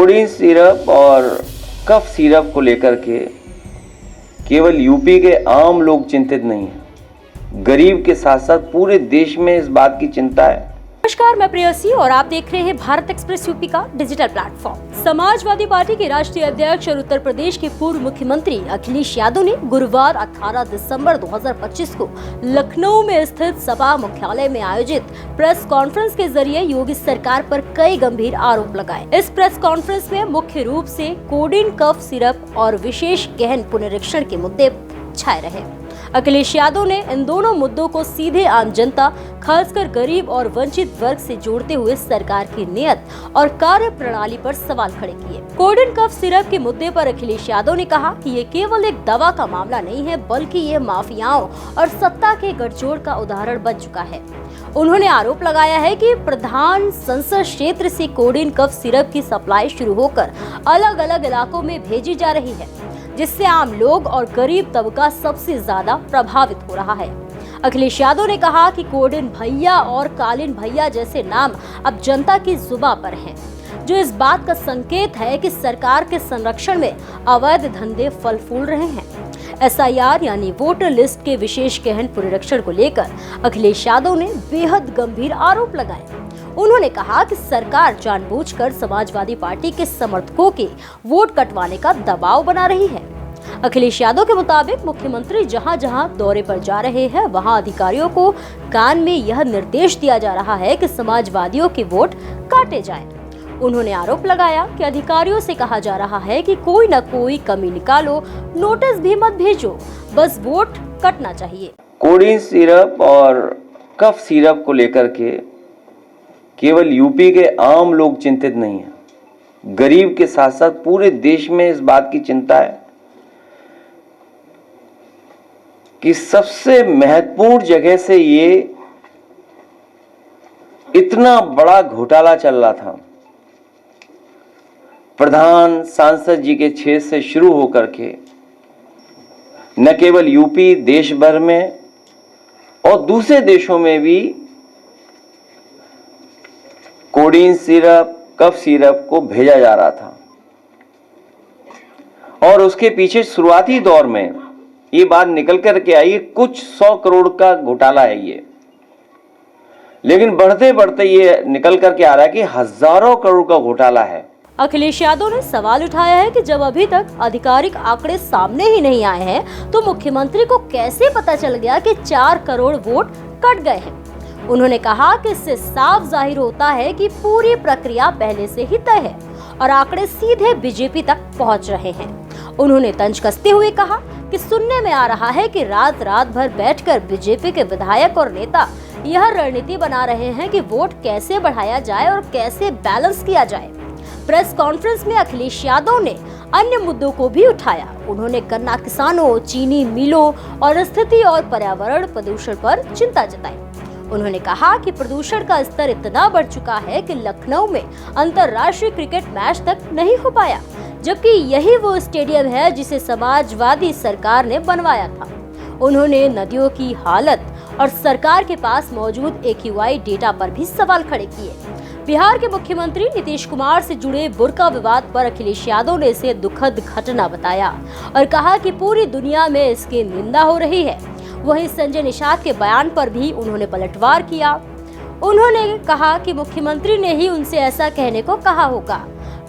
Coding syrup और cough syrup को लेकर के केवल यूपी के आम लोग चिंतित नहीं हैं, गरीब के साथ साथ पूरे देश में इस बात की चिंता है। नमस्कार, मैं प्रेयसी और आप देख रहे हैं भारत एक्सप्रेस यूपी का डिजिटल प्लेटफॉर्म। समाजवादी पार्टी के राष्ट्रीय अध्यक्ष और उत्तर प्रदेश के पूर्व मुख्यमंत्री अखिलेश यादव ने गुरुवार 18 दिसंबर 2025 को लखनऊ में स्थित सपा मुख्यालय में आयोजित प्रेस कॉन्फ्रेंस के जरिए योगी सरकार पर कई गंभीर आरोप लगाए। इस प्रेस कॉन्फ्रेंस में मुख्य रूप से कोडिन कफ सिरप और विशेष गहन पुनरीक्षण के मुद्दे छाए रहे। अखिलेश यादव ने इन दोनों मुद्दों को सीधे आम जनता, खासकर गरीब और वंचित वर्ग से जोड़ते हुए सरकार की नीयत और कार्य प्रणाली पर सवाल खड़े किए। कोडिन कफ सिरप के मुद्दे पर अखिलेश यादव ने कहा कि ये केवल एक दवा का मामला नहीं है, बल्कि ये माफियाओं और सत्ता के गठजोड़ का उदाहरण बन चुका है। उन्होंने आरोप लगाया है कि प्रधान संसद क्षेत्र से कोडिन कफ सिरप की सप्लाई शुरू होकर अलग अलग इलाकों में भेजी जा रही है, जिससे आम लोग और गरीब तबका सबसे ज्यादा प्रभावित हो रहा है। अखिलेश यादव ने कहा कि कोडिन भैया और कालीन भैया जैसे नाम अब जनता की जुबान पर हैं, जो इस बात का संकेत है कि सरकार के संरक्षण में अवैध धंधे फल फूल रहे हैं। SIR यानी वोटर लिस्ट के विशेष गहन पुनरीक्षण को लेकर अखिलेश यादव ने बेहद गंभीर आरोप लगाए। उन्होंने कहा कि सरकार जानबूझकर समाजवादी पार्टी के समर्थकों के वोट कटवाने का दबाव बना रही है। अखिलेश यादव के मुताबिक मुख्यमंत्री जहां जहां दौरे पर जा रहे हैं, वहां अधिकारियों को कान में यह निर्देश दिया जा रहा है कि समाजवादियों के वोट काटे जाएं। उन्होंने आरोप लगाया कि अधिकारियों से कहा जा रहा है कि कोई न कोई कमी निकालो, नोटिस भी मत भेजो, बस वोट कटना चाहिए। कोडिन सिरप और कफ सिरप को लेकर के केवल यूपी के आम लोग चिंतित नहीं हैं, गरीब के साथ साथ पूरे देश में इस बात की चिंता है कि सबसे महत्वपूर्ण जगह से ये इतना बड़ा घोटाला चल रहा था। प्रधान सांसद जी के क्षेत्र से शुरू होकर के न केवल यूपी, देश भर में और दूसरे देशों में भी कोडिन सिरप, कफ सिरप को भेजा जा रहा था। और उसके पीछे शुरुआती दौर में ये बात निकल कर के आई, कुछ 100 करोड़ का घोटाला है ये, लेकिन बढ़ते बढ़ते ये निकल कर के आ रहा है कि हजारों करोड़ का घोटाला है। अखिलेश यादव ने सवाल उठाया है कि जब अभी तक आधिकारिक आंकड़े सामने ही नहीं आए हैं, तो मुख्यमंत्री को कैसे पता चल गया कि 4 करोड़ वोट कट गए हैं। उन्होंने कहा कि इससे साफ जाहिर होता है कि पूरी प्रक्रिया पहले से ही तय है और आंकड़े सीधे बीजेपी तक पहुंच रहे हैं। उन्होंने तंज कसते हुए कहा कि सुनने में आ रहा है कि रात रात भर बैठकर बीजेपी के विधायक और नेता यह रणनीति बना रहे हैं कि वोट कैसे बढ़ाया जाए और कैसे बैलेंस किया जाए। प्रेस कॉन्फ्रेंस में अखिलेश यादव ने अन्य मुद्दों को भी उठाया। उन्होंने गन्ना किसानों, चीनी मिलों और स्थिति और पर्यावरण प्रदूषण पर चिंता जताई। उन्होंने कहा कि प्रदूषण का स्तर इतना बढ़ चुका है कि लखनऊ में अंतर्राष्ट्रीय क्रिकेट मैच तक नहीं हो पाया, जबकि यही वो स्टेडियम है जिसे समाजवादी सरकार ने बनवाया था। उन्होंने नदियों की हालत और सरकार के पास मौजूद AQI डेटा पर भी सवाल खड़े किए। बिहार के मुख्यमंत्री नीतीश कुमार से जुड़े बुर्का विवाद पर अखिलेश यादव ने इसे दुखद घटना बताया और कहा कि पूरी दुनिया में इसकी निंदा हो रही है। वहीं संजय निषाद के बयान पर भी उन्होंने पलटवार किया। उन्होंने कहा कि मुख्यमंत्री ने ही उनसे ऐसा कहने को कहा होगा।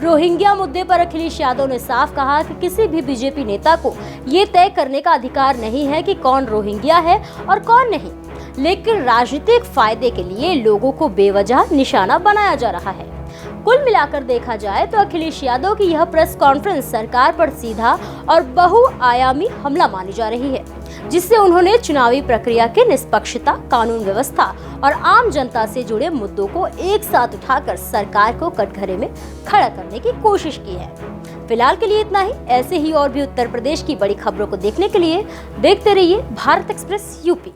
रोहिंग्या मुद्दे पर अखिलेश यादव ने साफ कहा कि किसी भी बीजेपी नेता को ये तय करने का अधिकार नहीं है कि कौन रोहिंग्या है और कौन नहीं, लेकिन राजनीतिक फायदे के लिए लोगों को बेवजह निशाना बनाया जा रहा है। कुल मिलाकर देखा जाए तो अखिलेश यादव की यह प्रेस कॉन्फ्रेंस सरकार पर सीधा और बहुआयामी हमला मानी जा रही है, जिससे उन्होंने चुनावी प्रक्रिया की निष्पक्षता, कानून व्यवस्था और आम जनता से जुड़े मुद्दों को एक साथ उठाकर सरकार को कटघरे में खड़ा करने की कोशिश की है। फिलहाल के लिए इतना ही। ऐसे ही और भी उत्तर प्रदेश की बड़ी खबरों को देखने के लिए देखते रहिए भारत एक्सप्रेस यूपी।